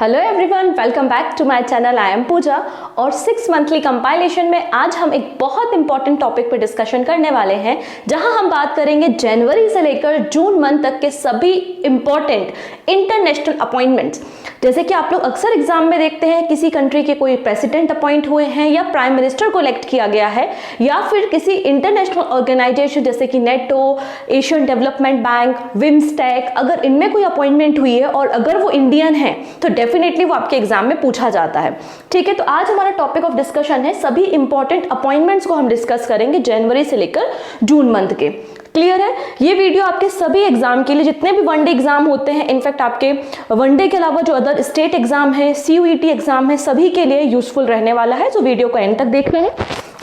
Hello everyone, welcome back to my channel. I am Pooja और 6 monthly compilation में आज हम एक बहुत इंपॉर्टेंट टॉपिक पर डिस्कशन करने वाले हैं, जहां हम बात करेंगे जनवरी से लेकर जून मंथ तक के सभी इंपॉर्टेंट इंटरनेशनल अपॉइंटमेंट्स। जैसे कि आप लोग अक्सर एग्जाम में देखते हैं किसी कंट्री के कोई प्रेसिडेंट अपॉइंट हुए हैं या प्राइम मिनिस्टर को इलेक्ट किया गया है या फिर किसी इंटरनेशनल ऑर्गेनाइजेशन जैसे कि NATO, Asian development bank, BIMSTEC, अगर इनमें कोई अपॉइंटमेंट हुई है और अगर वो इंडियन है तो डेफिनेटली वो आपके एग्जाम में पूछा जाता है। ठीक है, तो आज हमारा टॉपिक ऑफ डिस्कशन है सभी इंपॉर्टेंट अपॉइंटमेंट्स को हम डिस्कस करेंगे जनवरी से लेकर जून मंथ के। क्लियर है? ये वीडियो आपके सभी एग्जाम के लिए, जितने भी वनडे एग्जाम होते हैं, इनफैक्ट आपके वनडे के अलावा जो अदर स्टेट एग्जाम है, CUET एग्जाम है, सभी के लिए यूजफुल रहने वाला है। तो वीडियो को एंड तक देखना है।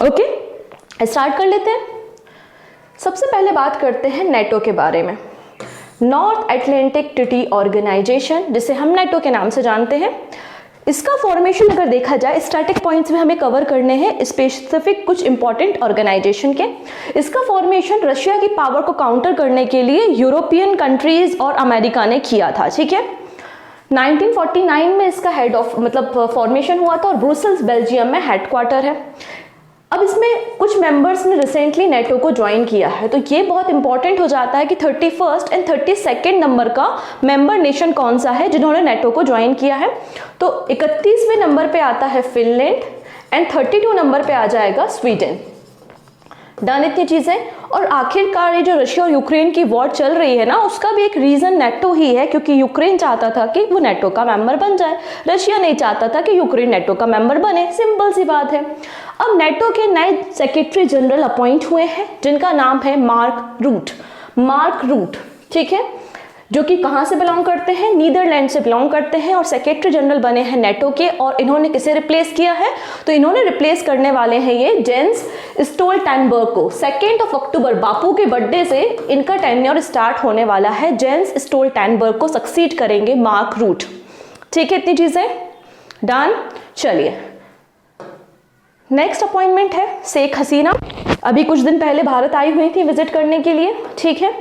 ओके, स्टार्ट कर लेते हैं। सबसे पहले बात करते हैं नेटो के बारे में। नॉर्थ एटलांटिक ट्रीटी ऑर्गेनाइजेशन, जिसे हम नेटो के नाम से जानते हैं, इसका फॉर्मेशन अगर देखा जाए स्टैटिक पॉइंट्स में हमें कवर करने हैं स्पेसिफिक कुछ इंपॉर्टेंट ऑर्गेनाइजेशन के। इसका फॉर्मेशन रशिया की पावर को काउंटर करने के लिए यूरोपियन कंट्रीज और अमेरिका ने किया था। ठीक है, 1949 में इसका हेड ऑफ फॉर्मेशन हुआ था और ब्रुसेल्स बेल्जियम में हेडक्वार्टर है। अब इसमें कुछ मेंबर्स ने रिसेंटली नेटो को ज्वाइन किया है, तो ये बहुत इंपॉर्टेंट हो जाता है कि 31st एंड 32nd नंबर का मेंबर नेशन कौन सा है जिन्होंने नेटो को ज्वाइन किया है। तो 31वें नंबर पे आता है फिनलैंड एंड 32 नंबर पे आ जाएगा स्वीडन। डन इतनी चीजें। और आखिरकार ये जो रशिया और यूक्रेन की वॉर चल रही है ना, उसका भी एक रीजन नेटो ही है, क्योंकि यूक्रेन चाहता था कि वो नेटो का मेंबर बन जाए, रशिया नहीं चाहता था कि यूक्रेन नेटो का मेंबर बने। सिंपल सी बात है। अब नेटो के नए सेक्रेटरी जनरल अपॉइंट हुए हैं जिनका नाम है मार्क रूट। ठीक है, जो कि कहाँ से बिलोंग करते हैं? नीदरलैंड से बिलोंग करते हैं और सेक्रेटरी जनरल बने हैं नेटो के। और इन्होंने किसे रिप्लेस किया है? तो इन्होंने रिप्लेस करने वाले हैं ये जेंस स्टोल्टेनबर्ग को। 2 अक्टूबर बापू के बर्थडे से इनका टेन्योर स्टार्ट होने वाला है। जेंस स्टोल्टेनबर्ग को सक्सीड करेंगे मार्क रूट। ठीक है, इतनी चीजें डन। चलिए, नेक्स्ट अपॉइंटमेंट है शेख हसीना। अभी कुछ दिन पहले भारत आई हुई थी विजिट करने के लिए। ठीक है,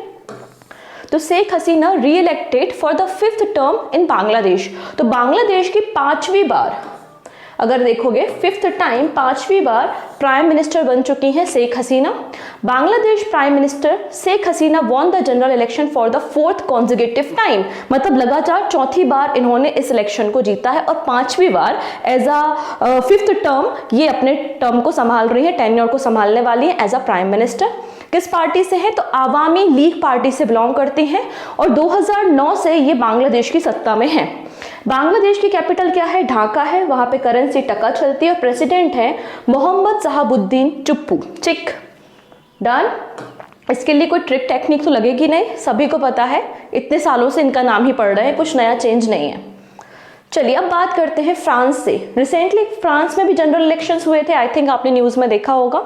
तो Sheikh Hasina reelected for the 5th term in Bangladesh. तो बांग्लादेश की 5वीं बार, अगर देखोगे 5th टाइम 5वीं बार प्राइम मिनिस्टर बन चुकी हैं Sheikh Hasina. Bangladesh prime minister Sheikh Hasina won the general election for the 4th consecutive time, मतलब लगातार 4थी बार इन्होंने इस इलेक्शन को जीता है और 5वीं बार एज अ 5th टर्म ये अपने टर्म को संभाल रही है, टेन्योर को संभालने वाली है एज अ प्राइम मिनिस्टर। किस पार्टी से है? तो आवामी लीग पार्टी से बिलोंग करती हैं और 2009 से ये बांग्लादेश की सत्ता में है। बांग्लादेश की कैपिटल क्या है? ढाका है। वहां पे करेंसी टका चलती है और प्रेसिडेंट है मोहम्मद शहाबुद्दीन चुप्पू। ठीक, डन। इसके लिए कोई ट्रिक टेक्निक तो लगेगी नहीं, सभी को पता है, इतने सालों से इनका नाम ही पढ़ रहे हैं, कुछ नया चेंज नहीं है। चलिए, अब बात करते हैं फ्रांस से। रिसेंटली फ्रांस में भी जनरल इलेक्शंस हुए थे, आई थिंक आपने न्यूज में देखा होगा।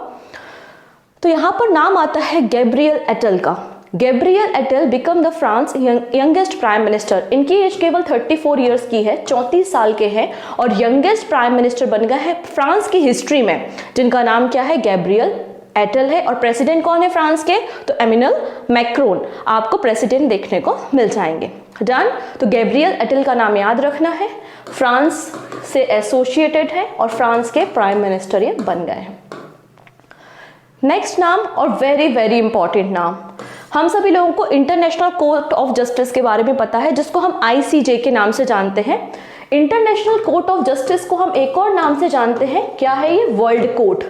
तो यहाँ पर नाम आता है गैब्रियल एटल का। Gabriel Attal become the France youngest prime minister. इनकी एज केवल 34 ईयर्स की है, 34 साल के हैं और यंगेस्ट प्राइम मिनिस्टर बन गए हैं फ्रांस की हिस्ट्री में, जिनका नाम क्या है? गैब्रियल एटल है। और प्रेसिडेंट कौन है फ्रांस के? तो एमिनल मैक्रोन आपको प्रेसिडेंट देखने को मिल जाएंगे। डन। तो गैब्रियल एटल का नाम याद रखना है, फ्रांस से एसोसिएटेड है और फ्रांस के प्राइम मिनिस्टर ये बन गए हैं। नेक्स्ट नाम और वेरी वेरी इंपॉर्टेंट नाम, हम सभी लोगों को इंटरनेशनल कोर्ट ऑफ जस्टिस के बारे में पता है, जिसको हम ICJ के नाम से जानते हैं। इंटरनेशनल कोर्ट ऑफ जस्टिस को हम एक और नाम से जानते हैं, क्या है ये? World court.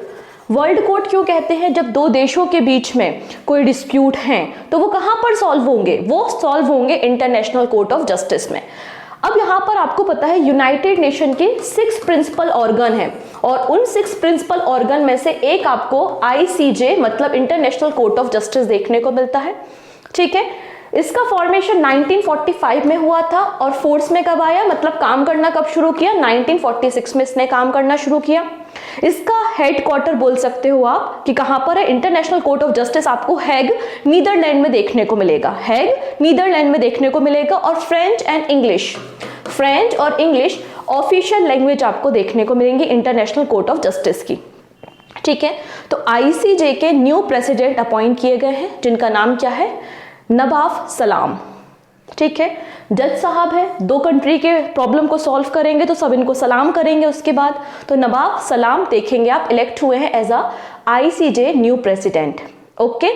वर्ल्ड कोर्ट क्यों कहते हैं? जब दो देशों के बीच में कोई डिस्प्यूट हैं तो वो कहाँ पर सॉल्व होंगे? वो सॉल्व होंगे इंटरनेशनल कोर्ट ऑफ जस्टिस में। अब यहाँ पर आपको पता है यूनाइटेड नेशन के 6 प्रिंसिपल ऑर्गन हैं और उन 6 प्रिंसिपल ऑर्गन में से एक आपको ICJ मतलब इंटरनेशनल कोर्ट ऑफ जस्टिस देखने को मिलता है। ठीक है, इसका फॉर्मेशन 1945 में हुआ था और फोर्स में कब आया, मतलब काम करना कब शुरू किया? 1946 में इसने काम करना शुरू किया। इसका हेडक्वार्टर बोल सकते हो आप कि कहां पर है? इंटरनेशनल कोर्ट ऑफ जस्टिस आपको हैग नीदरलैंड में देखने को मिलेगा, हैग नीदरलैंड में देखने को मिलेगा। और फ्रेंच और इंग्लिश ऑफिशियल लैंग्वेज आपको देखने को मिलेंगी इंटरनेशनल कोर्ट ऑफ जस्टिस की। ठीक है, तो ICJ के न्यू प्रेसिडेंट अपॉइंट किए गए हैं जिनका नाम क्या है? नवाफ सलाम। ठीक है। जज साहब है, 2 कंट्री के प्रॉब्लम को सॉल्व करेंगे तो सब इनको सलाम करेंगे उसके बाद। तो नवाब सलाम देखेंगे आप, इलेक्ट हुए हैं as a ICJ new president. Okay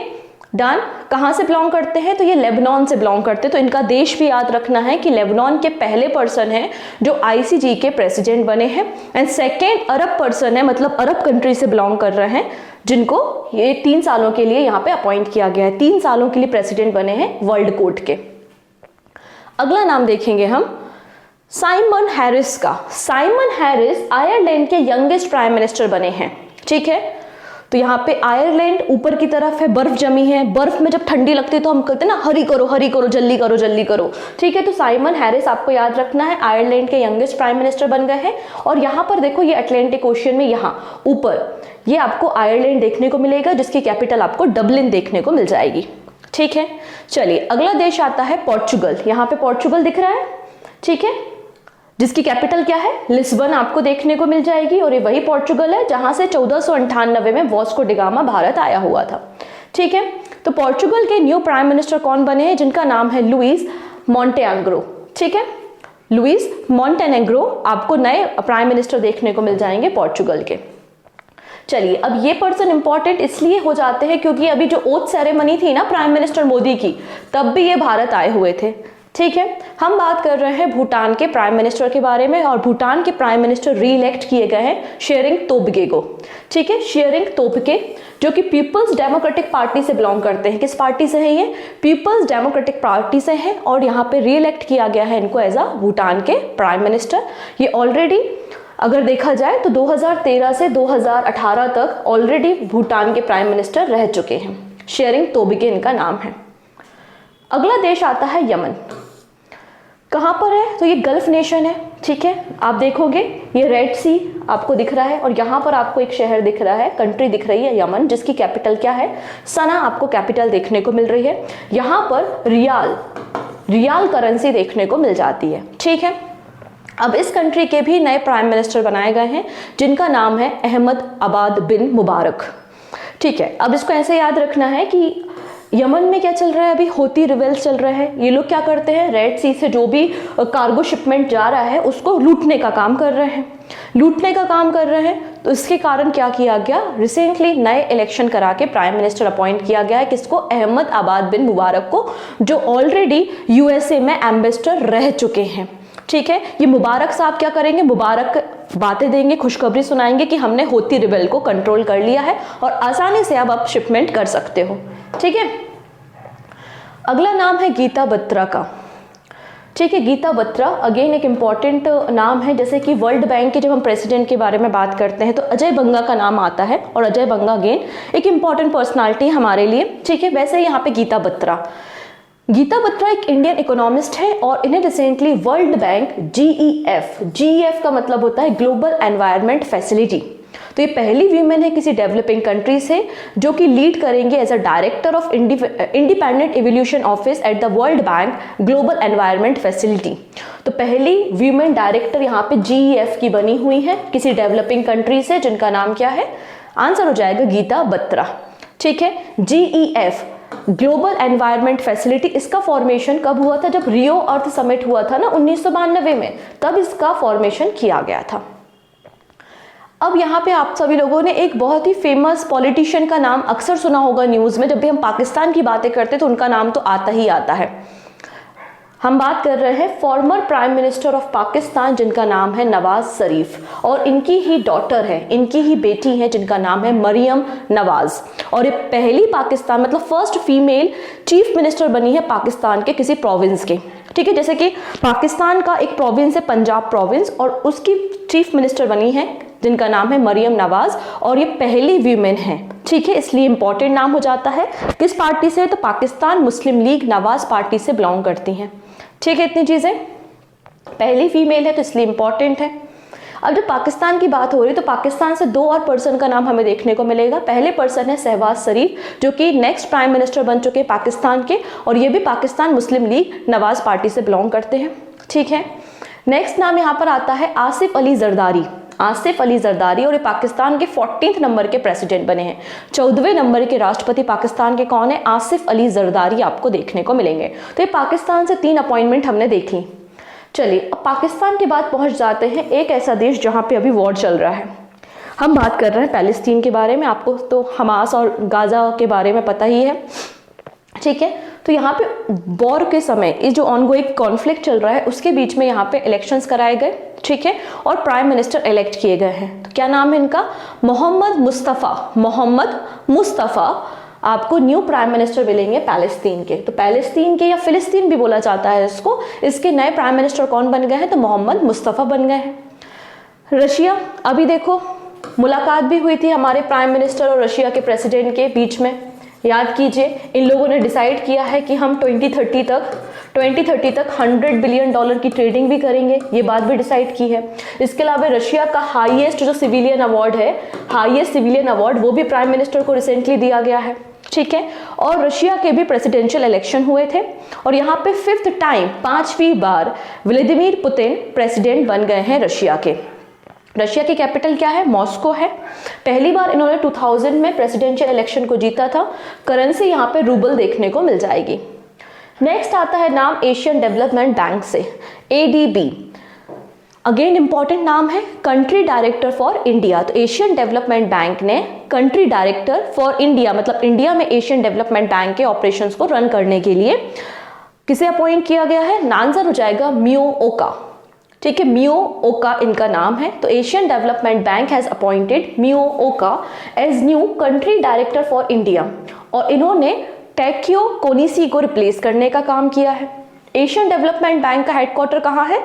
done. कहाँ से बिलोंग करते हैं? तो ये लेबनान से बिलोंग करते हैं। तो इनका देश भी याद रखना है कि लेबनान के पहले पर्सन हैं जो ICJ के प्रेसिडेंट बने हैं। एंड सेकेंड अरब पर्सन है, मतलब अरब कंट्री से बिलोंग कर रहे हैं, जिनको ये 3 सालों के लिए यहाँ पे अपॉइंट किया गया है। 3 सालों के लिए प्रेसिडेंट बने हैं वर्ल्ड कोर्ट के। अगला नाम देखेंगे हम साइमन हैरिस का। साइमन हैरिस आयरलैंड के यंगेस्ट प्राइम मिनिस्टर बने हैं। ठीक है, तो यहाँ पे आयरलैंड ऊपर की तरफ है, बर्फ जमी है। बर्फ में जब ठंडी लगती है तो हम कहते हैं ना हरी करो, जल्दी करो, जल्दी करो। ठीक है, तो साइमन हैरिस आपको याद रखना है, आयरलैंड के यंगेस्ट प्राइम मिनिस्टर बन गए हैं। और यहाँ पर देखो ये अटलांटिक ओशियन में यहाँ ऊपर ये आपको आयरलैंड देखने को मिलेगा, जिसकी कैपिटल आपको डबलिन देखने को मिल जाएगी। ठीक है, चलिए अगला देश आता है पोर्चुगल। यहाँ पे पोर्चुगल दिख रहा है, ठीक है, जिसकी कैपिटल क्या है? लिस्बन आपको देखने को मिल जाएगी। और ये वही पोर्चुगल है जहां से 1498 में वास्को डी गामा भारत आया हुआ था। ठीक है, तो पोर्चुगल के न्यू प्राइम मिनिस्टर कौन बने हैं? जिनका नाम है लुइस मोंटेनेग्रो। ठीक है, लुइस मोंटेनेग्रो आपको नए प्राइम मिनिस्टर देखने को मिल जाएंगे पोर्चुगल के। चलिए, अब ये पर्सन इंपॉर्टेंट इसलिए हो जाते हैं क्योंकि अभी जो ओथ सेरेमनी थी ना प्राइम मिनिस्टर मोदी की, तब भी ये भारत आए हुए थे। ठीक है, हम बात कर रहे हैं भूटान के प्राइम मिनिस्टर के बारे में। और भूटान के प्राइम मिनिस्टर री इलेक्ट किए गए हैं शेरिंग तोब्गे को। ठीक है, शेरिंग तोब्गे जो कि पीपल्स डेमोक्रेटिक पार्टी से बिलोंग करते हैं। किस पार्टी से है ये? पीपल्स डेमोक्रेटिक पार्टी से है। और यहाँ पे री इलेक्ट किया गया है इनको एज अ भूटान के प्राइम मिनिस्टर। ये ऑलरेडी अगर देखा जाए तो 2013 से 2018 तक ऑलरेडी भूटान के प्राइम मिनिस्टर रह चुके हैं। शेरिंग तोब्गे इनका नाम है। अगला देश आता है यमन। कहाँ पर है? तो ये गल्फ नेशन है। ठीक है, आप देखोगे ये रेड सी आपको दिख रहा है और यहाँ पर आपको एक शहर दिख रहा है, कंट्री दिख रही है यमन, जिसकी कैपिटल क्या है? सना आपको कैपिटल देखने को मिल रही है। यहाँ पर रियाल करेंसी देखने को मिल जाती है। ठीक है, अब इस कंट्री के भी नए प्राइम मिनिस्टर बनाए गए हैं, जिनका नाम है अहमद अबाद बिन मुबारक। ठीक है, अब इसको ऐसे याद रखना है कि यमन में क्या चल रहा है? अभी होती रिवेल्स चल रहे हैं। ये लोग क्या करते हैं? रेड सी से जो भी कार्गो शिपमेंट जा रहा है उसको लूटने का काम कर रहे हैं। तो इसके कारण क्या किया गया? रिसेंटली नए इलेक्शन करा के प्राइम मिनिस्टर अपॉइंट किया गया है। किसको? अहमद अबाद बिन मुबारक को, जो ऑलरेडी USA में एम्बेसडर रह चुके हैं। ठीक है, ये मुबारक साहब क्या करेंगे? मुबारक बातें देंगे, खुशखबरी सुनाएंगे कि हमने होती रिबेल को कंट्रोल कर लिया है और आसानी से अब आप शिपमेंट कर सकते हो। ठीक है, अगला नाम है गीता बत्रा का। ठीक है, गीता बत्रा अगेन एक इम्पॉर्टेंट नाम है। जैसे कि वर्ल्ड बैंक के जब हम प्रेसिडेंट के बारे में बात करते हैं तो अजय बंगा का नाम आता है, और अजय बंगा अगेन एक इम्पॉर्टेंट पर्सनालिटी हमारे लिए। ठीक है, वैसे ही यहाँ पे गीता बत्रा एक इंडियन इकोनॉमिस्ट है और इन्हें रिसेंटली वर्ल्ड बैंक GEF का मतलब होता है ग्लोबल एनवायरनमेंट फैसिलिटी। तो ये पहली वीमेन है किसी डेवलपिंग कंट्री से जो कि लीड करेंगे as a director of independent evolution office at the world bank global environment facility. तो पहली वीमेन डायरेक्टर यहाँ पे GEF की बनी हुई है किसी डेवलपिंग कंट्री से, जिनका नाम क्या है? आंसर हो जाएगा गीता बत्रा। ठीक है, GEF ग्लोबल एनवायरनमेंट फैसिलिटी, इसका फॉर्मेशन कब हुआ था? जब रियो अर्थ समिट हुआ था ना 1992 में, तब इसका फॉर्मेशन किया गया था। अब यहाँ पे आप सभी लोगों ने एक बहुत ही फेमस पॉलिटिशियन का नाम अक्सर सुना होगा न्यूज़ में। जब भी हम पाकिस्तान की बातें करते तो उनका नाम तो आता ही आता है। हम बात कर रहे हैं former prime minister of Pakistan, जिनका नाम है नवाज शरीफ, और इनकी ही डॉटर है, इनकी ही बेटी है, जिनका नाम है मरियम नवाज। और ये पहली पाकिस्तान मतलब फर्स्ट फीमेल चीफ मिनिस्टर बनी है पाकिस्तान के किसी प्रोविंस के। ठीक है, जैसे कि पाकिस्तान का एक प्रोविंस है पंजाब प्रोविंस, और उसकी चीफ मिनिस्टर बनी है जिनका नाम है मरियम नवाज, और ये पहली वीमेन है। ठीक है, इसलिए इंपॉर्टेंट नाम हो जाता है। किस पार्टी से? तो पाकिस्तान मुस्लिम लीग नवाज पार्टी से बिलोंग करती हैं। ठीक है, इतनी चीजें, पहली फीमेल है तो इसलिए इंपॉर्टेंट है। अब जब पाकिस्तान की बात हो रही है तो पाकिस्तान से 2 और पर्सन का नाम हमें देखने को मिलेगा। पहले पर्सन है शहबाज शरीफ, जो कि नेक्स्ट प्राइम मिनिस्टर बन चुके हैं पाकिस्तान के, और ये भी पाकिस्तान मुस्लिम लीग नवाज पार्टी से बिलोंग करते हैं। ठीक है, नेक्स्ट नाम यहाँ पर आता है आसिफ अली जरदारी। आसिफ अली जरदारी, और ये पाकिस्तान के 14th नंबर के प्रेसिडेंट बने हैं। 14वें नंबर के राष्ट्रपति पाकिस्तान के कौन है? आसिफ अली जरदारी आपको देखने को मिलेंगे। तो ये पाकिस्तान से 3 अपॉइंटमेंट हमने देख ली। चलिए अब पाकिस्तान के बाद पहुंच जाते हैं एक ऐसा देश जहां पे अभी वॉर चल रहा है। हम बात कर रहे हैं पैलेस्टीन के बारे में। आपको तो हमास और गाजा के बारे में पता ही है, ठीक है। तो यहाँ पे वॉर के समय ये जो ऑनगोइंग कॉन्फ्लिक्ट चल रहा है उसके बीच में यहाँ पे इलेक्शंस कराए गए, ठीक है, और प्राइम मिनिस्टर इलेक्ट किए गए हैं। तो क्या नाम है इनका? मोहम्मद मुस्तफ़ा आपको न्यू प्राइम मिनिस्टर मिलेंगे पैलेस्तीन के। तो पैलेस्तीन के या फिलिस्तीन भी बोला जाता है इसको, इसके नए प्राइम मिनिस्टर कौन बन गए हैं? तो मोहम्मद मुस्तफ़ा बन गए हैं। रशिया, अभी देखो मुलाकात भी हुई थी हमारे प्राइम मिनिस्टर और रशिया के प्रेसिडेंट के बीच में, याद कीजिए। इन लोगों ने डिसाइड किया है कि हम 2030 तक $100 बिलियन की ट्रेडिंग भी करेंगे, ये बात भी डिसाइड की है। इसके अलावा रशिया का हाईएस्ट जो सिविलियन अवार्ड है, हाईएस्ट सिविलियन अवार्ड, वो भी प्राइम मिनिस्टर को रिसेंटली दिया गया है, ठीक है। और रशिया के भी प्रेसिडेंशियल इलेक्शन हुए थे और यहाँ पे 5th टाइम 5वीं बार व्लादिमीर पुतिन प्रेसिडेंट बन गए हैं रशिया के। रशिया की कैपिटल क्या है? मॉस्को है। पहली बार इन्होंने 2000 में प्रेसिडेंशियल इलेक्शन को जीता था। करेंसी यहाँ पे रूबल देखने को मिल जाएगी। नेक्स्ट आता है नाम एशियन डेवलपमेंट बैंक से, ADB। अगेन इंपॉर्टेंट नाम है, कंट्री डायरेक्टर फॉर इंडिया। तो एशियन डेवलपमेंट बैंक ने कंट्री डायरेक्टर फॉर इंडिया, मतलब इंडिया में एशियन डेवलपमेंट बैंक के ऑपरेशंस को रन करने के लिए किसे अपॉइंट किया गया है? आंसर हो जाएगा मियो ओका, ठीक है। मियो ओका इनका नाम है। तो Asian development bank has appointed Mio Oka as new country director for India, और इन्होंने टैक्यो कोनिसी को रिप्लेस करने का काम किया है। एशियन डेवलपमेंट बैंक का हेडक्वार्टर कहाँ है?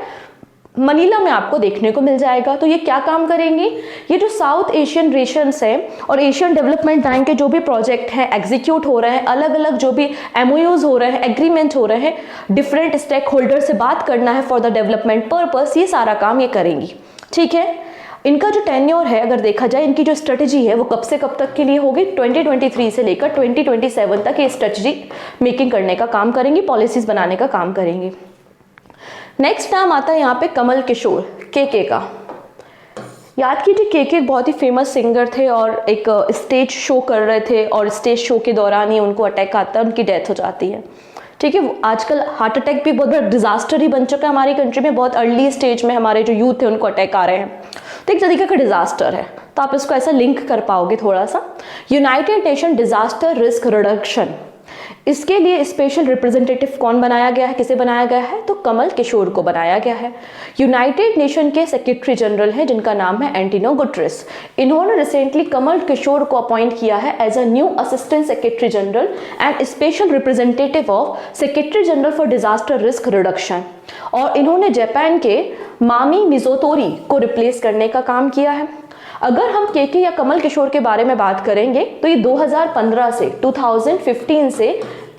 मनीला में आपको देखने को मिल जाएगा। तो ये क्या काम करेंगे? ये जो साउथ एशियन रीजन्स है और एशियन डेवलपमेंट बैंक के जो भी प्रोजेक्ट हैं एग्जीक्यूट हो रहे हैं, अलग अलग जो भी MOUs हो रहे हैं, एग्रीमेंट हो रहे हैं, डिफरेंट स्टेक होल्डर से बात करना है फॉर द डेवलपमेंट पर्पस, ये सारा काम ये करेंगी, ठीक है। इनका जो टेन्योर है अगर देखा जाए, इनकी जो स्ट्रेटजी है वो कब से कब तक के लिए होगी? 2023 से लेकर 2027 तक ये स्ट्रेटजी मेकिंग करने का काम करेंगी, पॉलिसीज बनाने का काम करेंगी। नेक्स्ट नाम आता है यहाँ पे कमल किशोर, KK का। याद कीजिए KK बहुत ही फेमस सिंगर थे और एक स्टेज शो कर रहे थे और स्टेज शो के दौरान ही उनको अटैक आता है, उनकी डेथ हो जाती है, ठीक है। आजकल हार्ट अटैक भी बहुत बड़ा डिजास्टर ही बन चुका है हमारी कंट्री में। बहुत अर्ली स्टेज में हमारे जो यूथ है उनको अटैक आ रहे हैं, तो एक तरीके का डिजास्टर है। तो आप इसको ऐसा लिंक कर पाओगे थोड़ा सा। United nation disaster risk reduction, इसके लिए स्पेशल रिप्रेजेंटेटिव कौन बनाया गया है? किसे बनाया गया है? तो कमल किशोर को बनाया गया है। यूनाइटेड नेशन के सेक्रेटरी जनरल हैं जिनका नाम है एंटोनियो गुटेरेस। इन्होंने रिसेंटली कमल किशोर को अपॉइंट किया है as a new assistant secretary general and special representative of secretary general for disaster risk reduction, और इन्होंने जापान के मामी मिजोतोरी को रिप्लेस करने का काम किया है। अगर हम KK या कमल किशोर के बारे में बात करेंगे तो ये 2015 से 2015 से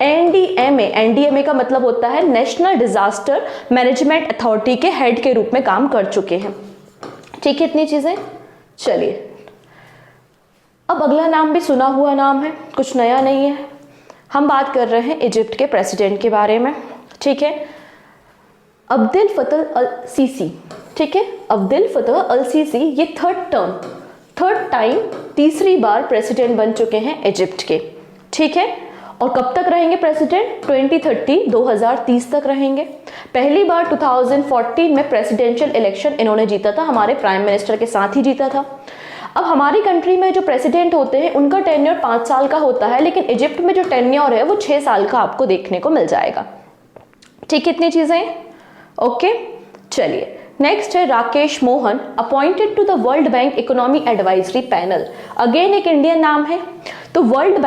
NDMA का मतलब होता है नेशनल डिजास्टर मैनेजमेंट अथॉरिटी के हेड के रूप में काम कर चुके हैं, ठीक है। इतनी चीजें। चलिए अब अगला नाम भी सुना हुआ नाम है, कुछ नया नहीं है। हम बात कर रहे हैं इजिप्ट के प्रेसिडेंट के बारे में, ठीक है। अब्देल फतह अल सीसी, ठीक है। अब्देल फतह अल सीसी ये थर्ड टाइम तीसरी बार प्रेसिडेंट बन चुके हैं इजिप्ट के, ठीक है। और कब तक रहेंगे प्रेसिडेंट? 2030 तक रहेंगे। पहली बार 2014 में प्रेसिडेंशियल इलेक्शन इन्होंने जीता था, हमारे प्राइम मिनिस्टर के साथ ही जीता था। अब हमारी कंट्री में जो प्रेसिडेंट होते हैं उनका टेन्योर 5 साल का होता है, लेकिन इजिप्ट में जो टेन्योर है वो 6 साल का आपको देखने को मिल जाएगा, ठीक है। इतनी चीजें, ओके। चलिए नेक्स्ट है Rakesh Mohan, appointed to the world bank economy advisory panel. Again एक इंडियन नाम है। तो वर्ल्ड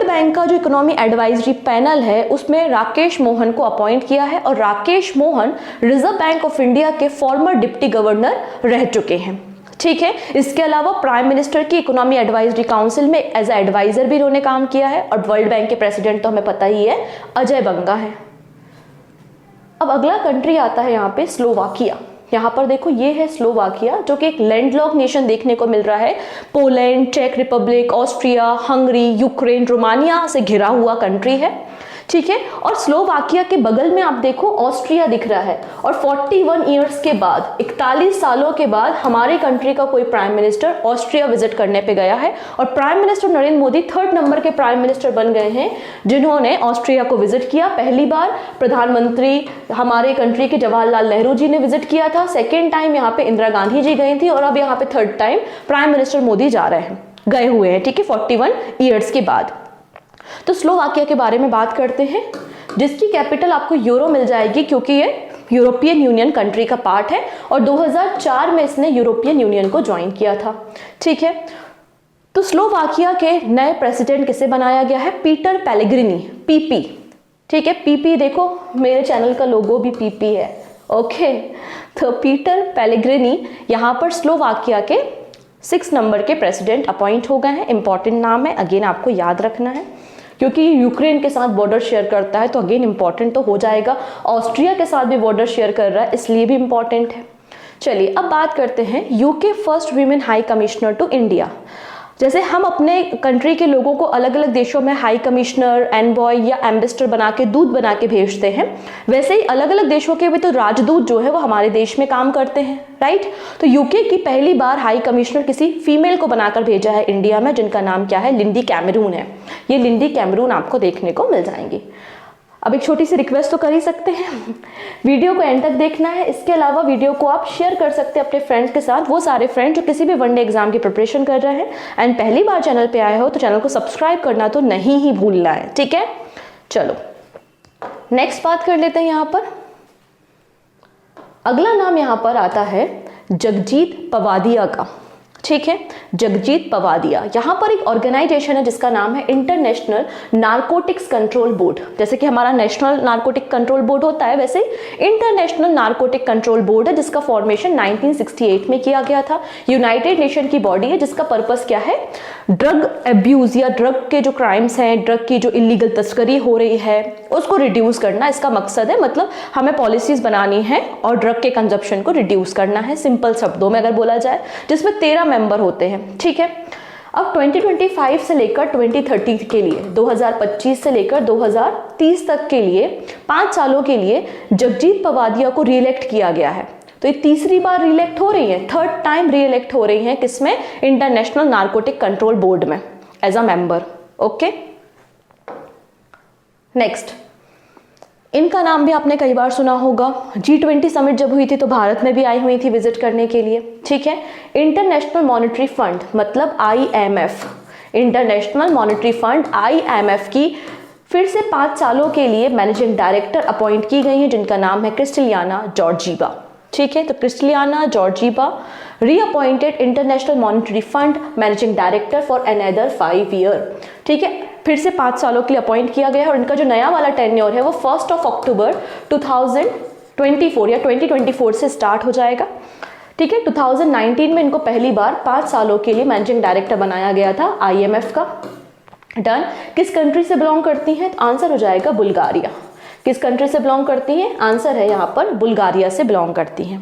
बैंक का जो इकोनॉमी एडवाइजरी पैनल है उसमें राकेश मोहन को अपॉइंट किया है, और Rakesh Mohan reserve bank of India के फॉर्मर डिप्टी गवर्नर रह चुके हैं, ठीक है। इसके अलावा प्राइम मिनिस्टर की इकोनॉमी एडवाइजरी काउंसिल में एज ए एडवाइजर भी इन्होंने काम किया है, और वर्ल्ड बैंक के प्रेसिडेंट तो हमें पता ही है, अजय बंगा है। अब अगला कंट्री आता है यहाँ पे स्लोवाकिया। यहाँ पर देखो ये है स्लोवाकिया, जो कि एक लैंडलॉक नेशन देखने को मिल रहा है। पोलैंड, चेक Republic, Austria, Hungary, Ukraine, Romania से घिरा हुआ कंट्री है, ठीक है। और स्लोवाकिया के बगल में आप देखो ऑस्ट्रिया दिख रहा है, और 41 ईयर्स के बाद, 41 सालों के बाद हमारे कंट्री का कोई प्राइम मिनिस्टर ऑस्ट्रिया विजिट करने पे गया है, और prime minister Narendra Modi 3rd number के प्राइम मिनिस्टर बन गए हैं जिन्होंने ऑस्ट्रिया को विजिट किया। पहली बार प्रधानमंत्री हमारे कंट्री के जवाहरलाल नेहरू जी ने विजिट किया था, 2nd टाइम यहाँ पे इंदिरा गांधी जी गई थी, और अब यहाँ पे 3rd time prime minister Modi जा रहे हैं, गए हुए हैं, ठीक है, 41 ईयर्स के बाद। तो स्लोवाकिया के बारे में बात करते हैं, जिसकी कैपिटल आपको यूरो मिल जाएगी क्योंकि ये यूरोपियन यूनियन कंट्री का पार्ट है, और 2004 में इसने यूरोपियन यूनियन को ज्वाइन किया था, ठीक है। तो स्लोवाकिया के नए प्रेसिडेंट किसे बनाया गया है? पीटर पेलेग्रिनी, पीपी, ठीक है। पीपी देखो, मेरे चैनल का लोगो भी पीपी है, ओके। तो पीटर पेलेग्रिनी यहाँ पर स्लोवाकिया के 6 नंबर के प्रेसिडेंट अपॉइंट हो गए हैं। इंपॉर्टेंट नाम है, अगेन आपको याद रखना है क्योंकि यूक्रेन के साथ बॉर्डर शेयर करता है, तो अगेन इंपॉर्टेंट तो हो जाएगा। ऑस्ट्रिया के साथ भी बॉर्डर शेयर कर रहा है, इसलिए भी इंपॉर्टेंट है। चलिए अब बात करते हैं UK first women high commissioner to India. जैसे हम अपने कंट्री के लोगों को अलग अलग देशों में हाई कमिश्नर, एनबॉय या एम्बेसडर बना के, दूत बना के भेजते हैं, वैसे ही अलग अलग देशों के भी तो राजदूत जो है वो हमारे देश में काम करते हैं, राइट। तो यूके की पहली बार हाई कमिश्नर किसी फीमेल को बनाकर भेजा है इंडिया में, जिनका नाम क्या है? लिंडी कैमरून है। ये लिंडी कैमरून आपको देखने को मिल जाएंगी। अब एक छोटी सी रिक्वेस्ट तो कर ही सकते हैं, वीडियो को एंड तक देखना है। इसके अलावा वीडियो को आप शेयर कर सकते हैं अपने फ्रेंड्स के साथ, वो सारे फ्रेंड जो किसी भी वनडे एग्जाम की प्रिपरेशन कर रहे हैं। एंड पहली बार चैनल पे आए हो तो चैनल को सब्सक्राइब करना तो नहीं ही भूलना है, ठीक है। चलो नेक्स्ट बात कर लेते हैं। यहाँ पर अगला नाम यहाँ पर आता है जगजीत पवादिया का, ठीक है। जगजीत पवादिया, यहाँ पर एक ऑर्गेनाइजेशन है जिसका नाम है इंटरनेशनल नारकोटिक्स कंट्रोल बोर्ड। जैसे कि हमारा नेशनल नारकोटिक कंट्रोल बोर्ड होता है, वैसे इंटरनेशनल नारकोटिक कंट्रोल बोर्ड है जिसका फॉर्मेशन 1968 में किया गया था। यूनाइटेड नेशन की बॉडी है जिसका पर्पस क्या है? ड्रग एब्यूज या ड्रग के जो क्राइम्स हैं, ड्रग की जो इलीगल तस्करी हो रही है उसको रिड्यूस करना इसका मकसद है। मतलब हमें पॉलिसीज बनानी है और ड्रग के कंजप्शन को रिड्यूस करना है, सिंपल शब्दों में अगर बोला जाए, जिसमें 13 मेंबर होते हैं, ठीक है। अब 2025 से लेकर 2030 के लिए, 2025 से लेकर 2030 तक के लिए 5 सालों के लिए जगजीत पवादिया को रीइलेक्ट किया गया है। तो ये तीसरी बार रीइलेक्ट हो रही है, 3rd टाइम रीइलेक्ट हो रही है। किसमें? इंटरनेशनल नारकोटिक कंट्रोल बोर्ड में as a member, okay. Next, इनका नाम भी आपने कई बार सुना होगा। G20 समिट जब हुई थी तो भारत में भी आई हुई थी विजिट करने के लिए, ठीक है। इंटरनेशनल मॉनेटरी फंड मतलब IMF, international monetary fund IMF की फिर से 5 सालों के लिए मैनेजिंग डायरेक्टर अपॉइंट की गई है जिनका नाम है क्रिस्टलियाना जॉर्जीवा, ठीक है। तो Kristalina Georgieva reappointed international monetary fund managing director for another 5 year, ठीक है। फिर से 5 सालों के लिए अपॉइंट किया गया है और इनका जो नया वाला टेन्योर है वो 1 अक्टूबर 2024 या 2024 से स्टार्ट हो जाएगा, ठीक है। 2019 में इनको पहली बार 5 सालों के लिए मैनेजिंग डायरेक्टर बनाया गया था IMF का। डन। किस कंट्री से बिलोंग करती हैं? तो आंसर हो जाएगा बुल्गारिया। किस कंट्री से बिलोंग करती हैं? आंसर है यहाँ पर बुल्गारिया से बिलोंग करती हैं,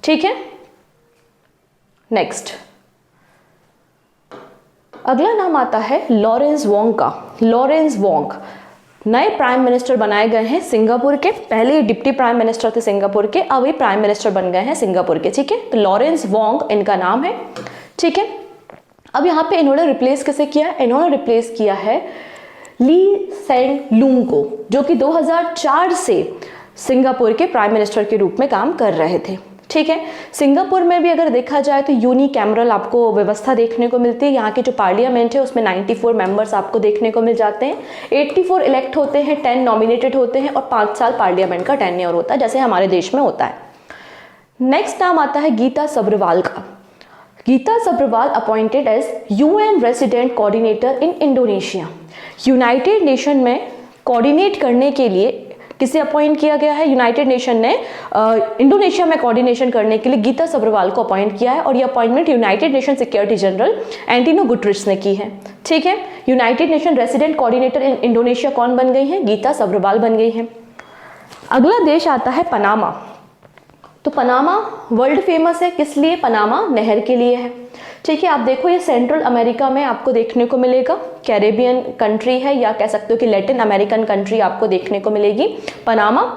ठीक है। नेक्स्ट, अगला नाम आता है लॉरेंस वोंग का। लॉरेंस वोंग नए प्राइम मिनिस्टर बनाए गए हैं सिंगापुर के। पहले डिप्टी प्राइम मिनिस्टर थे सिंगापुर के, अब ये प्राइम मिनिस्टर बन गए हैं सिंगापुर के, ठीक है। तो लॉरेंस वोंग इनका नाम है, ठीक है। अब यहाँ पे इन्होंने रिप्लेस किसे किया? इन्होंने रिप्लेस किया है ली सेंग लूंग को, जो कि 2004 से सिंगापुर के प्राइम मिनिस्टर के रूप में काम कर रहे थे, ठीक है। सिंगापुर में भी अगर देखा जाए तो यूनिकैमरल आपको व्यवस्था देखने को मिलती है। यहाँ की जो पार्लियामेंट है उसमें 94 मेंबर्स आपको देखने को मिल जाते हैं। 84 इलेक्ट होते हैं, 10 नॉमिनेटेड होते हैं और 5 साल पार्लियामेंट का टेन्योर होता है, जैसे हमारे देश में होता है। नेक्स्ट नाम आता है गीता सब्रवाल का। Geeta Sabharwal appointed as UN resident coordinator in Indonesia. United Nation में कोऑर्डिनेट करने के लिए किसे अपॉइंट किया गया है? यूनाइटेड नेशन ने इंडोनेशिया में कोऑर्डिनेशन करने के लिए गीता सब्रवाल को अपॉइंट किया है और ये appointment United nation security general Antonio Guterres ने की है, ठीक है। United nation resident coordinator in Indonesia कौन बन गई हैं? गीता सब्रवाल बन गई हैं। अगला देश आता है पनामा। तो पनामा वर्ल्ड फेमस है, किस लिए? पनामा नहर के लिए है, ठीक है, आप देखो ये सेंट्रल अमेरिका में आपको देखने को मिलेगा, कैरेबियन कंट्री है या कह सकते हो कि लैटिन अमेरिकन कंट्री आपको देखने को मिलेगी, पनामा।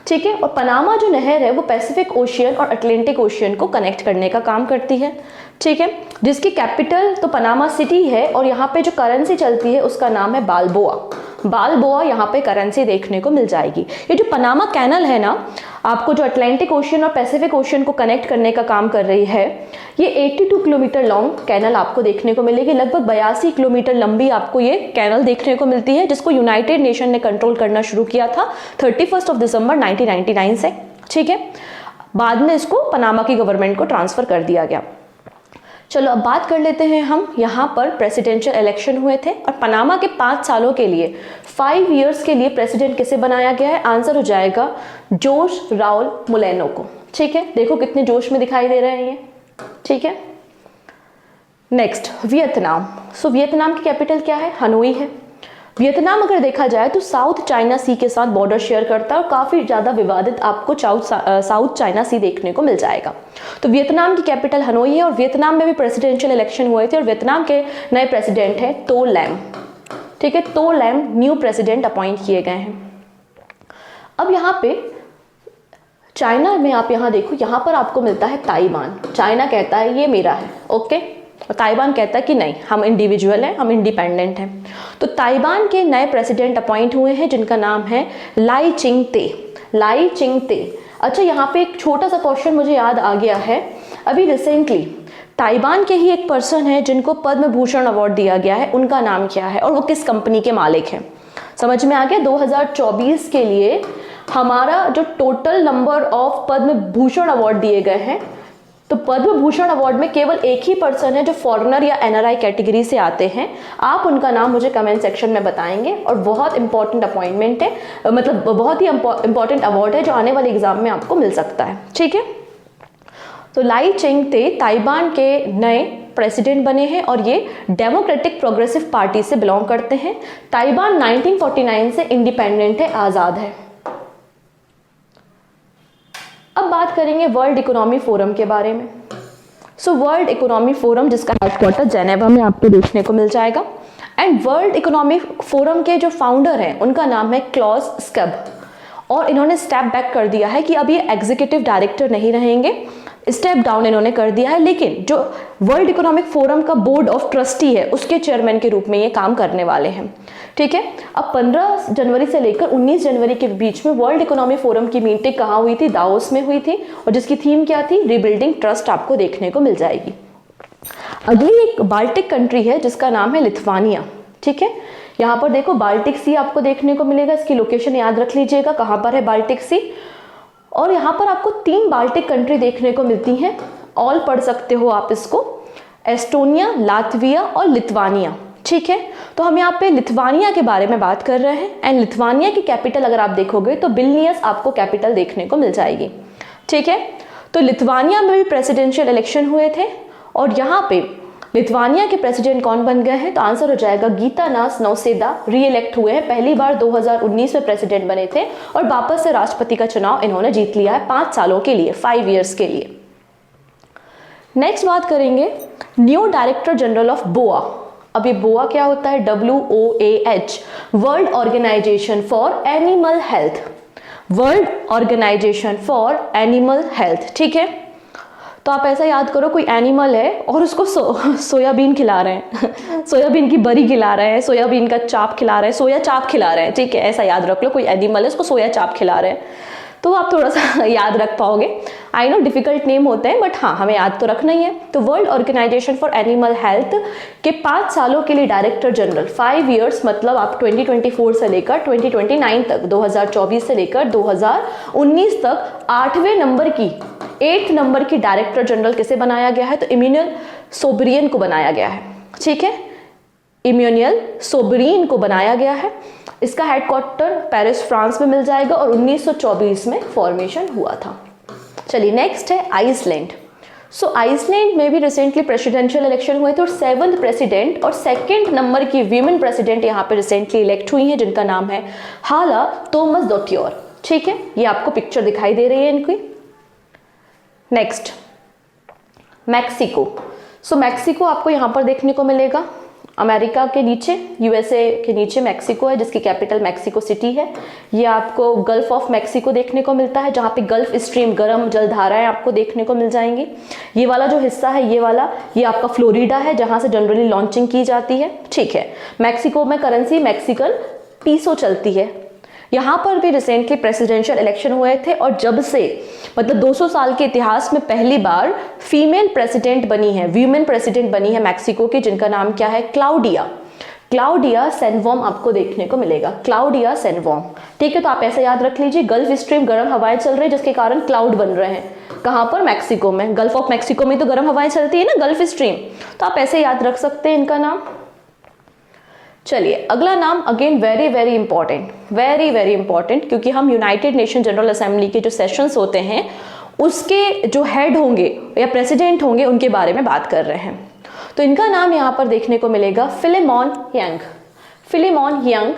ठीक है, और पनामा जो नहर है वो पैसिफिक ओशियन और अटलांटिक ओशियन को कनेक्ट करने का काम करती है। ठीक है, जिसकी कैपिटल तो पनामा सिटी है और यहाँ पे जो करेंसी चलती है उसका नाम है बाल्बोआ। बाल्बोआ यहाँ पे करेंसी देखने को मिल जाएगी। ये जो पनामा कैनल है ना, आपको जो अटलांटिक ओशियन और पैसिफिक ओशियन को कनेक्ट करने का काम कर रही है, ये 82 किलोमीटर लॉन्ग कैनल आपको देखने को मिलेगी। लगभग 82 किलोमीटर लंबी आपको ये कैनल देखने को मिलती है, जिसको यूनाइटेड नेशन ने कंट्रोल करना शुरू किया था 31 दिसंबर 1999 से। ठीक है, बाद में इसको पनामा की गवर्नमेंट को ट्रांसफर कर दिया गया। चलो अब बात कर लेते हैं हम, यहाँ पर प्रेसिडेंशियल इलेक्शन हुए थे और पनामा के 5 सालों के लिए 5 इयर्स के लिए प्रेसिडेंट किसे बनाया गया है? आंसर हो जाएगा जोस राउल मोलेनो को। ठीक है, देखो कितने जोश में दिखाई दे रहे हैं ये। ठीक है, नेक्स्ट वियतनाम। सो वियतनाम की कैपिटल क्या है? हनोई है। वियतनाम अगर देखा जाए तो साउथ चाइना सी के साथ बॉर्डर शेयर करता है और काफ़ी ज़्यादा विवादित आपको साउथ चाइना सी देखने को मिल जाएगा। तो वियतनाम की कैपिटल हनोई है और वियतनाम में भी प्रेसिडेंशियल इलेक्शन हुए थे और वियतनाम के नए प्रेसिडेंट हैं तो लैम। ठीक है, तो लैम न्यू प्रेसिडेंट अपॉइंट किए गए हैं। अब यहाँ पे चाइना में आप यहाँ देखो, यहाँ पर आपको मिलता है ताइवान। चाइना कहता है ये मेरा है, ओके, और ताइवान कहता है कि नहीं, हम इंडिविजुअल हैं, हम इंडिपेंडेंट हैं। तो ताइवान के नए प्रेसिडेंट अपॉइंट हुए हैं जिनका नाम है लाई चिंगते। लाई चिंगते। अच्छा, यहाँ पे एक छोटा सा क्वेश्चन मुझे याद आ गया है। अभी रिसेंटली ताइवान के ही एक पर्सन है जिनको पद्म भूषण अवार्ड दिया गया है, उनका नाम क्या है और वो किस कंपनी के मालिक हैं? समझ में आ गया? 2024 के लिए हमारा जो total number of Padma Bhushan award दिए गए हैं, तो पद्म भूषण अवार्ड में केवल एक ही पर्सन है जो फॉरेनर या एनआरआई कैटेगरी से आते हैं। आप उनका नाम मुझे कमेंट सेक्शन में बताएंगे और बहुत इंपॉर्टेंट अपॉइंटमेंट है, मतलब बहुत ही इंपॉर्टेंट अवार्ड है जो आने वाले एग्जाम में आपको मिल सकता है। ठीक है, तो लाई चिंगते ताइवान के नए प्रेसिडेंट बने हैं और ये डेमोक्रेटिक प्रोग्रेसिव पार्टी से बिलोंग करते हैं। ताइवान 1949 से इंडिपेंडेंट है, आज़ाद है। अब बात करेंगे वर्ल्ड इकोनॉमी फोरम के बारे में। सो वर्ल्ड इकोनॉमी फोरम जिसका हेडक्वार्टर जेनेवा में आपको देखने को मिल जाएगा एंड वर्ल्ड इकोनॉमिक फोरम के जो फाउंडर हैं उनका नाम है क्लॉस स्कब और इन्होंने स्टेप बैक कर दिया है कि अब ये एग्जीक्यूटिव डायरेक्टर नहीं रहेंगे, स्टेप डाउन इन्होंने कर दिया है, लेकिन जो वर्ल्ड इकोनॉमिक फोरम का बोर्ड ऑफ ट्रस्टी है उसके चेयरमैन के रूप में ये काम करने वाले हैं। ठीक है, अब 15 जनवरी से लेकर 19 जनवरी के बीच में वर्ल्ड इकोनॉमिक फोरम की मीटिंग कहाँ हुई थी? दाओस में हुई थी और जिसकी थीम क्या थी? रिबिल्डिंग ट्रस्ट आपको देखने को मिल जाएगी। अगली एक बाल्टिक कंट्री है जिसका नाम है लिथुआनिया। ठीक है, यहाँ पर देखो बाल्टिक सी आपको देखने को मिलेगा, इसकी लोकेशन याद रख लीजिएगा कहाँ पर है बाल्टिक सी। और यहाँ पर आपको 3 बाल्टिक कंट्री देखने को मिलती हैं, ऑल पढ़ सकते हो आप इसको, एस्टोनिया, लातविया और लिथुआनिया। ठीक है, तो हम यहाँ पे लिथुआनिया के बारे में बात कर रहे हैं एंड लिथुआनिया की कैपिटल अगर आप देखोगे तो विल्नियस आपको कैपिटल देखने को मिल जाएगी। ठीक है, तो लिथुआनिया में भी प्रेसिडेंशियल इलेक्शन हुए थे और यहाँ पे लिथुआनिया के प्रेसिडेंट कौन बन गए हैं? तो आंसर हो जाएगा गीतानास नौसेदा री इलेक्ट हुए हैं, पहली बार 2019 में प्रेसिडेंट बने थे और वापस से राष्ट्रपति का चुनाव इन्होंने जीत लिया है 5 सालों के लिए, 5 इयर्स के लिए। नेक्स्ट बात करेंगे न्यू डायरेक्टर जनरल ऑफ बोआ। अब ये बोआ क्या होता है? WOAH, world organisation for animal health. World organisation for animal health. ठीक है, तो आप ऐसा याद करो कोई एनिमल है और उसको सोयाबीन खिला रहे हैं सोयाबीन की बरी खिला रहे हैं, सोयाबीन का चाप खिला रहे हैं, सोया चाप खिला रहे हैं। ठीक है, ऐसा याद रख लो, कोई एनिमल है उसको सोया चाप खिला रहे हैं, तो आप थोड़ा सा याद रख पाओगे। आई नो डिफिकल्ट नेम होते हैं बट हाँ, हमें याद तो रखना ही है। तो world organisation for animal health के 5 सालों के लिए डायरेक्टर जनरल, 5 इयर्स मतलब आप 2024 से लेकर 2029 तक, 2024 से लेकर 2019 तक 8वें नंबर की डायरेक्टर जनरल किसे बनाया गया है? तो इम्यूनियल सोबरियन को बनाया गया है। ठीक है, इम्यूनियल सोबरियन को बनाया गया है। इसका हेडक्वार्टर पेरिस फ्रांस में मिल जाएगा और 1924 में फॉर्मेशन हुआ था। चलिए नेक्स्ट है आइसलैंड। सो आइसलैंड में भी रिसेंटली प्रेसिडेंशियल इलेक्शन हुए थे और 7th प्रेसिडेंट और 2nd नंबर की वीमेन प्रेसिडेंट यहाँ पे रिसेंटली इलेक्ट हुई हैं जिनका नाम है हाला तोमसदोत्तिर। ठीक है, ये आपको पिक्चर दिखाई दे रही है इनकी। Next Mexico. सो मैक्सिको आपको यहाँ पर देखने को मिलेगा, अमेरिका के नीचे, यूएसए के नीचे मैक्सिको है जिसकी कैपिटल मैक्सिको सिटी है। ये आपको गल्फ ऑफ मैक्सिको देखने को मिलता है जहाँ पे गल्फ स्ट्रीम, गर्म जलधाराएं आपको देखने को मिल जाएंगी। ये वाला जो हिस्सा है ये वाला, ये आपका फ्लोरिडा है जहाँ से जनरली लॉन्चिंग की जाती है, ठीक है। मैक्सिको में करेंसी मैक्सिकन पीसो चलती है। यहाँ पर भी रिसेंटली प्रेसिडेंशियल इलेक्शन हुए थे और जब से मतलब 200 साल के इतिहास में पहली बार फीमेल प्रेसिडेंट बनी है, वीमेन प्रेसिडेंट बनी है मैक्सिको की, जिनका नाम क्या है, क्लाउडिया सेनवॉम आपको देखने को मिलेगा, क्लाउडिया सेनवॉम, ठीक है। तो आप ऐसे याद रख लीजिए, गल्फ स्ट्रीम गर्म हवाएं चल रही है जिसके कारण क्लाउड बन रहे हैं। कहाँ पर, मैक्सिको में, गल्फ ऑफ मैक्सिको में तो गर्म हवाएं चलती है ना, गल्फ स्ट्रीम, तो आप ऐसे याद रख सकते हैं इनका नाम। चलिए अगला नाम अगेन वेरी वेरी इंपॉर्टेंट, क्योंकि हम यूनाइटेड नेशन जनरल असेंबली के जो सेशंस होते हैं उसके जो हेड होंगे या प्रेसिडेंट होंगे उनके बारे में बात कर रहे हैं। तो इनका नाम यहाँ पर देखने को मिलेगा फिलेमॉन यंग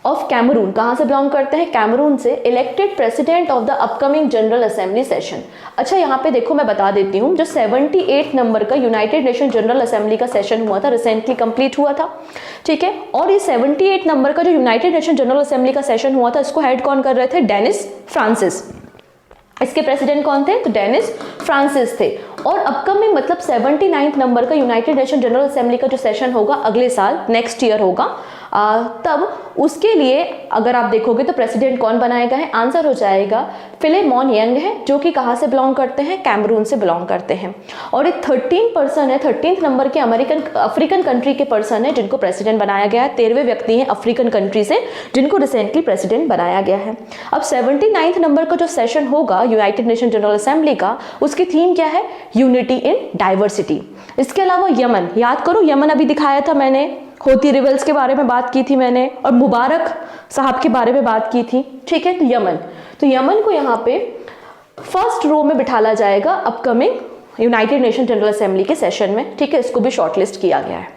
ऑफ कैमरून। कहाँ से बिलोंग करते हैं, कैमरून से, elected president of the upcoming general assembly session. अच्छा यहाँ पे देखो मैं बता देती हूँ, जो 78 नंबर का यूनाइटेड नेशन जनरल असेंबली का सेशन हुआ था, रिसेंटली कंप्लीट हुआ था, ठीक है। और ये 78 नंबर का जो यूनाइटेड नेशन जनरल असेंबली का सेशन हुआ था, इसको हेड कौन कर रहे थे, डेनिस फ्रांसिस। इसके प्रेसिडेंट कौन थे, तो डेनिस फ्रांसिस थे। और अपकमिंग मतलब 79 नंबर का यूनाइटेड नेशन जनरल असेंबली का जो सेशन होगा अगले साल, नेक्स्ट ईयर होगा, तब उसके लिए अगर आप देखोगे तो प्रेसिडेंट कौन बनाया गया है, आंसर हो जाएगा फिलेमॉन यंग है, जो कि कहाँ से बिलोंग करते हैं, कैमरून से बिलोंग करते हैं। और एक 13 पर्सन है, 13th नंबर के अफ्रीकन कंट्री के पर्सन है जिनको प्रेसिडेंट बनाया गया है। 13वें व्यक्ति हैं अफ्रीकन कंट्री से जिनको रिसेंटली प्रेसिडेंट बनाया गया है। अब 79 नंबर का जो सेशन होगा यूनाइटेड नेशन जनरल असेंबली का, उसकी थीम क्या है, यूनिटी इन डाइवर्सिटी। इसके अलावा यमन, याद करो यमन अभी दिखाया था मैंने, होती रिबल्स के बारे में बात की थी मैंने, और मुबारक साहब के बारे में बात की थी, ठीक है। तो यमन को यहाँ पे फर्स्ट रो में बिठाला जाएगा upcoming United nation general assembly के सेशन में, ठीक है। इसको भी शॉर्टलिस्ट किया गया है।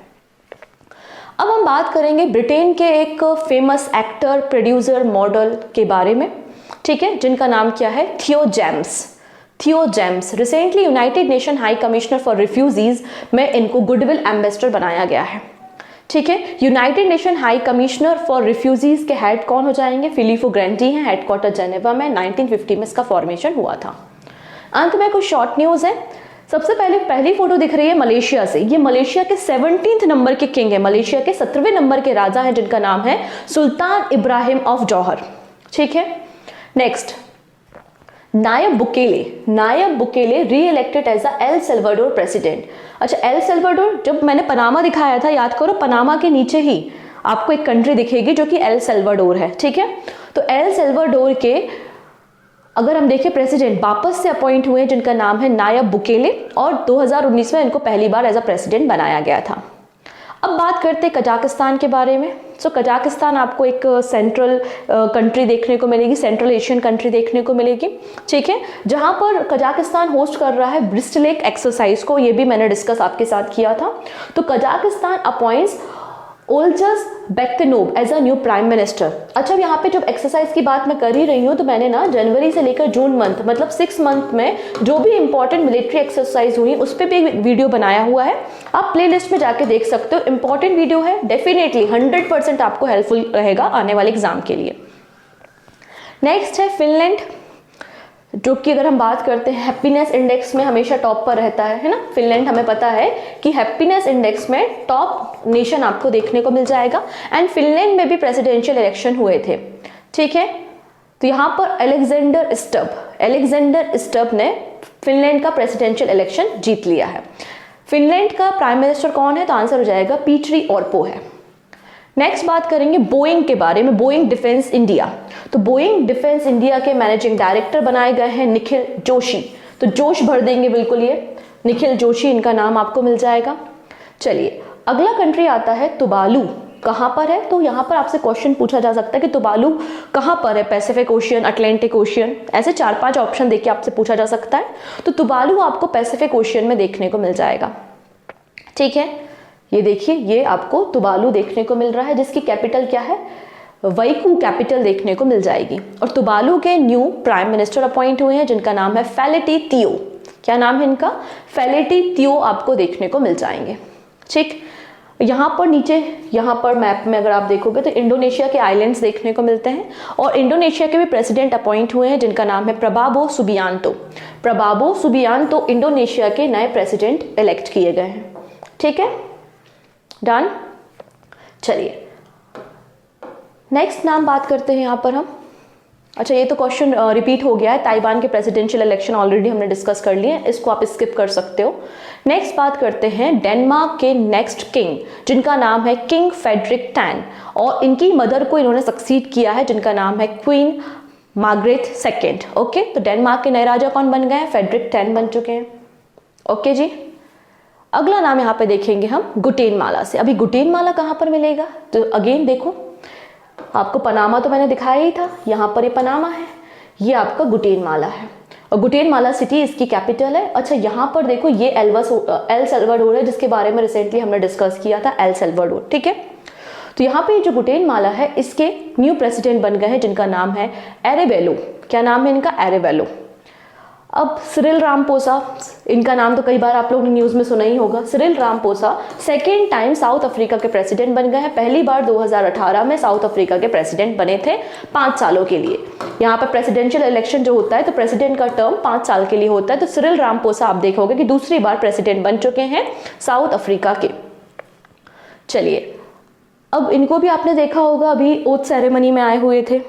अब हम बात करेंगे ब्रिटेन के एक फेमस एक्टर, प्रोड्यूसर, मॉडल के बारे में, ठीक है, जिनका नाम क्या है, थियो James. Recently United nation high commissioner for refugees में इनको गुडविल एम्बेसडर बनाया गया है, ठीक है। United nation high commissioner for refugees के हेड कौन हो जाएंगे, फिलिपो ग्रैंडी हैं, हेडक्वार्टर जेनेवा में, 1950 में इसका फॉर्मेशन हुआ था। अंत में कुछ शॉर्ट न्यूज है। सबसे पहले पहली फोटो दिख रही है मलेशिया से, ये मलेशिया के 17th नंबर के किंग है, मलेशिया के 17वें नंबर के राजा हैं जिनका नाम है सुल्तान इब्राहिम ऑफ जौहर, ठीक है। Next, Nayib Bukele re elected as a El Salvador president. अच्छा, एल सल्वाडोर, जब मैंने पनामा दिखाया था, याद करो, पनामा के नीचे ही आपको एक कंट्री दिखेगी जो कि एल सल्वाडोर है, ठीक है। तो एल सल्वाडोर के अगर हम देखें प्रेसिडेंट वापस से अपॉइंट हुए जिनका नाम है नायब बुकेले, और 2019 में इनको पहली बार एज अ प्रेसिडेंट बनाया गया था। अब बात करते हैं कजाकिस्तान के बारे में। सो कजाकिस्तान आपको एक सेंट्रल कंट्री देखने को मिलेगी, सेंट्रल एशियन कंट्री देखने को मिलेगी, ठीक है, जहां पर कजाकिस्तान होस्ट कर रहा है ब्रिस्ट लेक एक्सरसाइज को, ये भी मैंने डिस्कस आपके साथ किया था। तो Kazakhstan appoints Olzhas Bektenov as a new prime minister. अच्छा, यहाँ पे जब एक्सरसाइज की बात मैं कर ही रही हूँ तो मैंने ना जनवरी से लेकर जून मंथ मतलब 6 मंथ में जो भी इंपॉर्टेंट मिलिट्री एक्सरसाइज हुई उस पर भी एक वीडियो बनाया हुआ है, आप प्लेलिस्ट में जाके देख सकते हो। इंपॉर्टेंट वीडियो है, डेफिनेटली 100% आपको हेल्पफुल रहेगा आने वाले एग्जाम के लिए। नेक्स्ट है फिनलैंड, जो कि अगर हम बात करते हैं हैप्पीनेस इंडेक्स में हमेशा टॉप पर रहता है ना। फिनलैंड हमें पता है कि हैप्पीनेस इंडेक्स में टॉप नेशन आपको देखने को मिल जाएगा। एंड फिनलैंड में भी प्रेसिडेंशियल इलेक्शन हुए थे, ठीक है। तो यहाँ पर अलेक्जेंडर स्टब ने फिनलैंड का प्रेसिडेंशियल इलेक्शन जीत लिया है। फिनलैंड का प्राइम मिनिस्टर कौन है, तो आंसर हो जाएगा पीटरी ऑर्पो है। नेक्स्ट बात करेंगे बोइंग के बारे में, बोइंग डिफेंस इंडिया। तो बोइंग डिफेंस इंडिया के मैनेजिंग डायरेक्टर बनाए गए हैं निखिल जोशी। तो जोश भर देंगे बिल्कुल, ये निखिल जोशी इनका नाम आपको मिल जाएगा। चलिए अगला कंट्री आता है तुबालू। कहाँ पर है, तो यहाँ पर आपसे क्वेश्चन पूछा जा सकता है कि तुबालू कहाँ पर है, पैसिफिक ओशियन, अटलांटिक ओशियन, ऐसे 4-5 ऑप्शन देके आपसे पूछा जा सकता है। तो तुबालू आपको पैसिफिक ओशियन में देखने को मिल जाएगा, ठीक है। ये देखिए, ये आपको तुबालू देखने को मिल रहा है जिसकी कैपिटल क्या है, वैकू कैपिटल देखने को मिल जाएगी। और तुबालू के न्यू प्राइम मिनिस्टर अपॉइंट हुए हैं जिनका नाम है फेलिटी तियो। क्या नाम है इनका? फेलिटी थियो आपको देखने को मिल जाएंगे। ठीक, यहाँ पर नीचे, यहाँ पर मैप में अगर आप देखोगे तो इंडोनेशिया के आइलैंड्स देखने को मिलते हैं और इंडोनेशिया के भी प्रेसिडेंट अपॉइंट हुए हैं जिनका नाम है प्रबावो सुबियांतो। प्रबावो सुबियांतो इंडोनेशिया के नए प्रेसिडेंट इलेक्ट किए गए हैं। ठीक है, डन। चलिए नेक्स्ट नाम बात करते हैं यहाँ पर हम। अच्छा, ये तो क्वेश्चन रिपीट हो गया है, ताइवान के प्रेसिडेंशियल इलेक्शन ऑलरेडी हमने डिस्कस कर लिए, इसको आप स्किप कर सकते हो। नेक्स्ट बात करते हैं डेनमार्क के नेक्स्ट किंग जिनका नाम है किंग फेडरिक टैन और इनकी मदर को इन्होंने सक्सीड किया है जिनका नाम है क्वीन मार्गरेट सेकेंड। ओके, तो डेनमार्क के नए राजा कौन बन गए हैं? फेडरिक टैन बन चुके हैं। ओके जी, अगला नाम यहाँ पे देखेंगे हम गुटेनमाला से। अभी गुटेनमाला कहाँ पर मिलेगा? तो अगेन देखो, आपको पनामा तो मैंने दिखाया ही था, यहाँ पर ये पनामा है, ये आपका गुटेनमाला है और गुटेनमाला सिटी इसकी कैपिटल है। अच्छा, यहाँ पर देखो ये एल सल्वाडोर है जिसके बारे में रिसेंटली हमने डिस्कस किया था, एल सल्वाडोर। ठीक है, तो यहाँ पे जो गुटेनमाला है इसके न्यू प्रेसिडेंट बन गए हैं जिनका नाम है एरेबेलो। क्या नाम है इनका? एरेबेलो। अब सिरिल रामपोसा, इनका नाम तो कई बार आप लोगों ने न्यूज़ में सुना ही होगा। Cyril Ramaphosa second time South Africa के प्रेसिडेंट बन गए हैं। पहली बार 2018 में साउथ अफ्रीका के प्रेसिडेंट बने थे 5 सालों के लिए। यहाँ पर प्रेसिडेंशियल इलेक्शन जो होता है तो प्रेसिडेंट का टर्म 5 साल के लिए होता है। तो सिरिल रामपोसा आप देखोगे कि दूसरी बार प्रेसिडेंट बन चुके हैं साउथ अफ्रीका के। चलिए, अब इनको भी आपने देखा होगा, अभी ओथ सेरेमनी में आए हुए थे,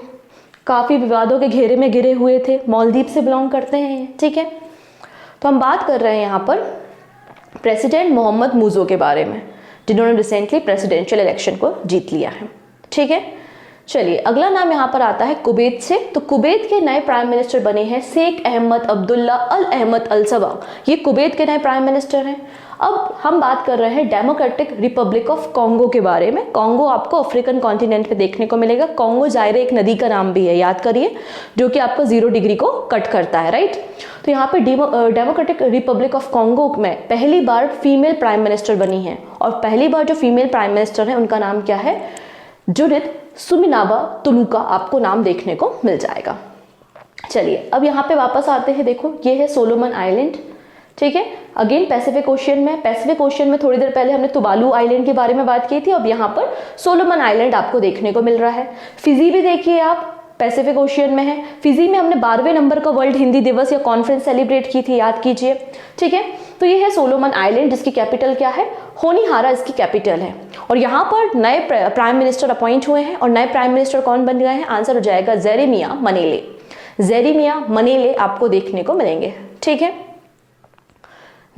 काफ़ी विवादों के घेरे में गिरे हुए थे, मालदीव से बिलोंग करते हैं। ठीक है, तो हम बात कर रहे हैं यहाँ पर प्रेसिडेंट मोहम्मद मुजो के बारे में जिन्होंने रिसेंटली प्रेसिडेंशियल इलेक्शन को जीत लिया है। ठीक है, चलिए अगला नाम यहाँ पर आता है कुवैत से। तो कुवैत के नए प्राइम मिनिस्टर बने हैं शेख अहमद अब्दुल्ला अल अहमद अल सबा। ये कुवैत के नए प्राइम मिनिस्टर हैं। अब हम बात कर रहे हैं डेमोक्रेटिक रिपब्लिक ऑफ कॉन्गो के बारे में। कॉन्गो आपको अफ्रीकन कॉन्टिनेंट पे देखने को मिलेगा। कॉन्गो जायरे एक नदी का नाम भी है, याद करिए, जो कि आपको 0 डिग्री को कट करता है, राइट। तो यहाँ पे डेमोक्रेटिक रिपब्लिक ऑफ कॉन्गो में पहली बार फीमेल प्राइम मिनिस्टर बनी है और पहली बार जो फीमेल प्राइम मिनिस्टर है उनका नाम क्या है? जुडिथ सुमिनावा तुलुका आपको नाम देखने को मिल जाएगा। चलिए अब यहाँ पे वापस आते हैं। देखो ये है सोलोमन आइलैंड। ठीक है, अगेन पैसिफिक ओशियन में थोड़ी देर पहले हमने तुवालू आइलैंड के बारे में बात की थी। अब यहाँ पर सोलोमन आइलैंड आपको देखने को मिल रहा है। फिजी भी देखिए आप, पैसिफिक ओशियन में है। फिजी में हमने 12वें नंबर का वर्ल्ड हिंदी दिवस या कॉन्फ्रेंस सेलिब्रेट की थी, याद कीजिए। ठीक है, तो ये है सोलोमन आइलैंड जिसकी कैपिटल क्या है? होनीहारा इसकी कैपिटल है। और यहाँ पर नए प्राइम मिनिस्टर अपॉइंट हुए हैं और नए प्राइम मिनिस्टर कौन बन गए हैं? आंसर हो जाएगा जेरेमिया मनेले। जेरेमिया मनेले आपको देखने को मिलेंगे। ठीक है,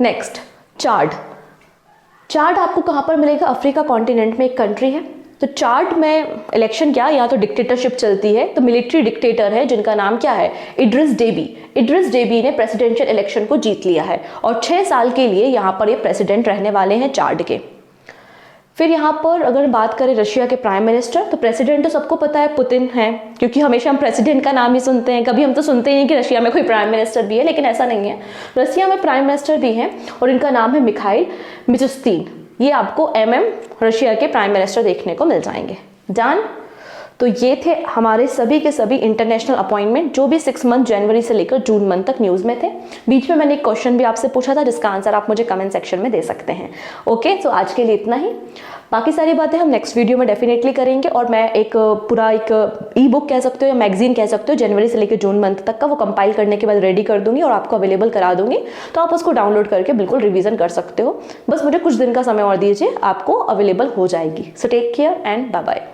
नेक्स्ट चाड आपको कहाँ पर मिलेगा? अफ्रीका कॉन्टिनेंट में एक कंट्री है। तो चाड में इलेक्शन क्या, या तो डिक्टेटरशिप चलती है, तो मिलिट्री डिक्टेटर है जिनका नाम क्या है? Idriss Deby. इड्रिस डेबी ने प्रेसिडेंशियल इलेक्शन को जीत लिया है और 6 साल के लिए यहाँ पर ये प्रेसिडेंट रहने वाले हैं चाड के। फिर यहाँ पर अगर बात करें रशिया के प्राइम मिनिस्टर, तो प्रेसिडेंट तो सबको पता है पुतिन है, क्योंकि हमेशा हम प्रेसिडेंट का नाम ही सुनते हैं, कभी हम तो सुनते ही नहीं कि रशिया में कोई प्राइम मिनिस्टर भी है, लेकिन ऐसा नहीं है, रशिया में प्राइम मिनिस्टर भी हैं और इनका नाम है मिखाइल मिशुस्तिन। ये आपको रशिया के प्राइम मिनिस्टर देखने को मिल जाएंगे। डन। तो ये थे हमारे सभी के सभी इंटरनेशनल अपॉइंटमेंट जो भी 6 मंथ जनवरी से लेकर जून मंथ तक न्यूज़ में थे। बीच में मैंने एक क्वेश्चन भी आपसे पूछा था जिसका आंसर आप मुझे कमेंट सेक्शन में दे सकते हैं। ओके, तो आज के लिए इतना ही। बाकी सारी बातें हम नेक्स्ट वीडियो में डेफिनेटली करेंगे और मैं एक पूरा एक ई बुक कह सकते हो या मैगजीन कह सकते हो जनवरी से लेकर जून मंथ तक का, वो कंपाइल करने के बाद रेडी कर दूंगी और आपको अवेलेबल करा दूंगी, तो आप उसको डाउनलोड करके बिल्कुल रिवीजन कर सकते हो। बस मुझे कुछ दिन का समय और दीजिए, आपको अवेलेबल हो जाएगी। So take care and bye bye.